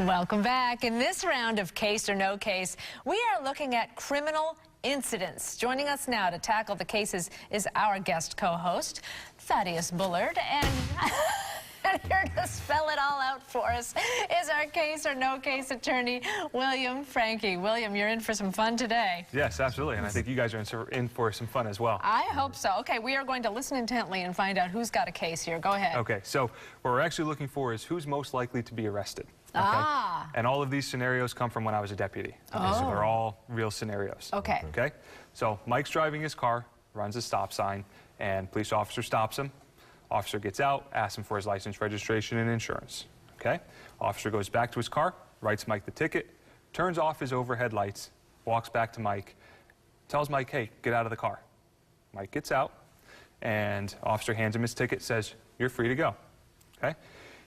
Welcome back. In this round of Case or No Case, we are looking at criminal incidents. Joining us now to tackle the cases is our guest co-host, Thaddeus Bullard, and here to spell it all out for us is our Case or No Case attorney, William Franchi. William, you're in for some fun today. Yes, absolutely, and I think you guys are in for some fun as well. I hope so. Okay, we are going to listen intently and find out who's got a case here. Go ahead. Okay, so what we're actually looking for is who's most likely to be arrested. Okay? Ah. And all of these scenarios come from when I was a deputy. Okay, so they're all real scenarios. Okay. Okay, so Mike's driving his car, runs a stop sign, and police officer stops him. Officer gets out, asks him for his license, registration, and insurance. Okay? Officer goes back to his car, writes Mike the ticket, turns off his overhead lights, walks back to Mike, tells Mike, hey, get out of the car. Mike gets out, and officer hands him his ticket, says, you're free to go. Okay?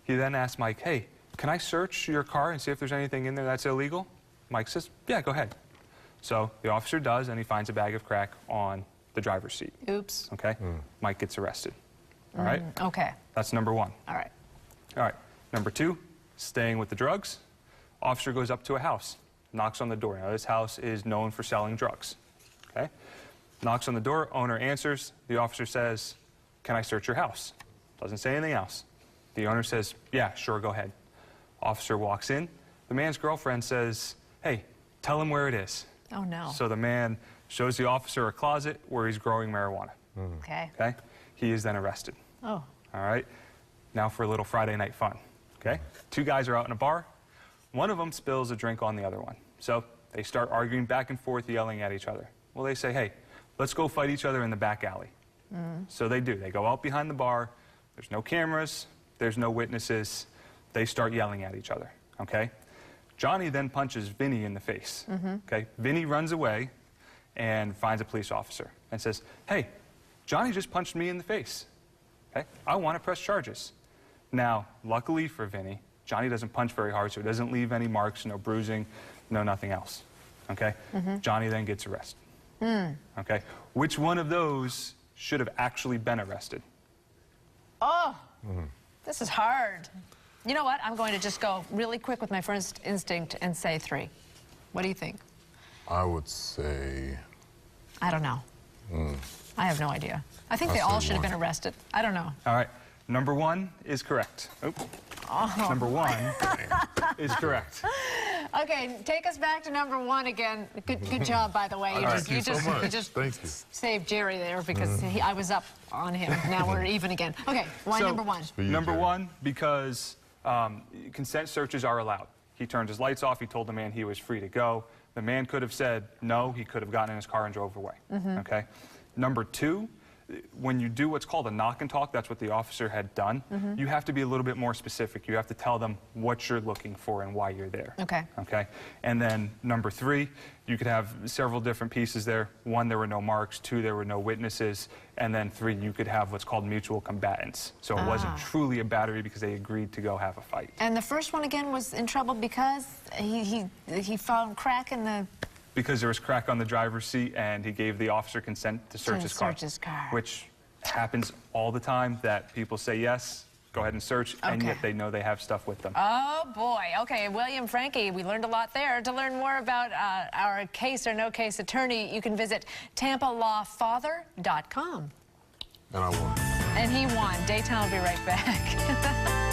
He then asks Mike, hey, can I search your car and see if there's anything in there that's illegal? Mike says, yeah, go ahead. So the officer does, and he finds a bag of crack on the driver's seat. Oops. Okay? Mike gets arrested. All right? Okay. That's number one. All right. All right. Number two, staying with the drugs. Officer goes up to a house, knocks on the door. Now, this house is known for selling drugs. Okay? Knocks on the door, owner answers. The officer says, can I search your house? Doesn't say anything else. The owner says, yeah, sure, go ahead. Officer walks in. The man's girlfriend says, hey, tell him where it is. Oh, no. So the man shows the officer a closet where he's growing marijuana. Okay. Okay? He is then arrested. Oh. All right? Now for a little Friday night fun. Okay? Two guys are out in a bar. One of them spills a drink on the other one. So they start arguing back and forth, yelling at each other. Well, they say, hey, let's go fight each other in the back alley. So they do. They go out behind the bar. There's no cameras. There's no witnesses. They start yelling at each other. Okay? Johnny then punches Vinny in the face. Okay? Vinny runs away and finds a police officer and says, hey, Johnny just punched me in the face. Okay? I want to press charges. Now, luckily for Vinny, Johnny doesn't punch very hard, so it doesn't leave any marks, no bruising, no nothing else. Okay? Johnny then gets arrested. Okay? Which one of those should have actually been arrested? Oh, this is hard. You know what? I'm going to just go really quick with my first instinct and say 3. What do you think? I would say... I don't know. I have no idea. I think they all should have been arrested. I don't know. All right. Number 1 is correct. Number 1 is correct. Okay, take us back to number 1 again. Good job, by the way. You just Thank you. saved Jerry there because I was up on him. Now we're even again. Okay, why So, number 1? Number 1, because consent searches are allowed. He turned his lights off. He told the man he was free to go. The man could have said no. He could have gotten in his car and drove away. Okay. Number 2, when you do what's called a knock and talk, that's what the officer had done, you have to be a little bit more specific. You have to tell them what you're looking for and why you're there. Okay. Okay. And then number 3, you could have several different pieces there. 1, there were no marks. 2, there were no witnesses. And then 3, you could have what's called mutual combatants. So it wasn't truly a battery because they agreed to go have a fight. And the first one again was in trouble because he found crack in the... Because there was crack on the driver's seat, and he gave the officer consent to search his car. Which happens all the time, that people say yes, go ahead and search, and yet they know they have stuff with them. Oh, boy. Okay, William Franchi, we learned a lot there. To learn more about our Case or No Case attorney, you can visit TampaLawfather.com. And I won. And he won. Daytime will be right back.